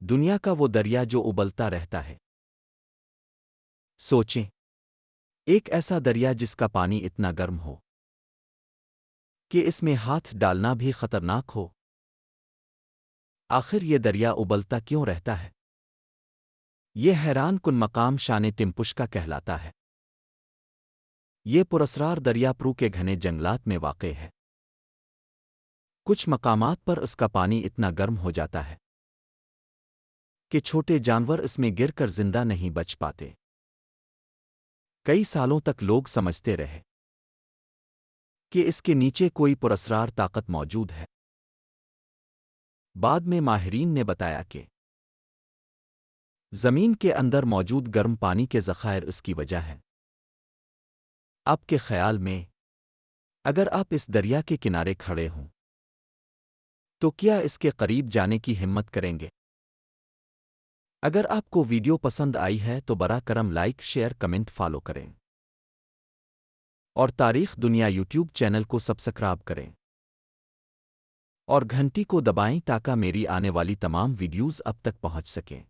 دنیا کا وہ دریا جو ابلتا رہتا ہے۔ سوچیں، ایک ایسا دریا جس کا پانی اتنا گرم ہو کہ اس میں ہاتھ ڈالنا بھی خطرناک ہو۔ آخر یہ دریا ابلتا کیوں رہتا ہے؟ یہ حیران کن مقام شان ٹمپشکا کہلاتا ہے۔ یہ پراسرار دریا پرو کے گھنے جنگلات میں واقع ہے۔ کچھ مقامات پر اس کا پانی اتنا گرم ہو جاتا ہے کہ چھوٹے جانور اس میں گر کر زندہ نہیں بچ پاتے۔ کئی سالوں تک لوگ سمجھتے رہے کہ اس کے نیچے کوئی پراسرار طاقت موجود ہے۔ بعد میں ماہرین نے بتایا کہ زمین کے اندر موجود گرم پانی کے ذخائر اس کی وجہ ہے۔ آپ کے خیال میں اگر آپ اس دریا کے کنارے کھڑے ہوں تو کیا اس کے قریب جانے کی ہمت کریں گے؟ اگر آپ کو ویڈیو پسند آئی ہے تو براہ کرم لائک، شیئر، کمنٹ، فالو کریں اور تاریخ دنیا یوٹیوب چینل کو سبسکرائب کریں اور گھنٹی کو دبائیں تاکہ میری آنے والی تمام ویڈیوز اب تک پہنچ سکیں۔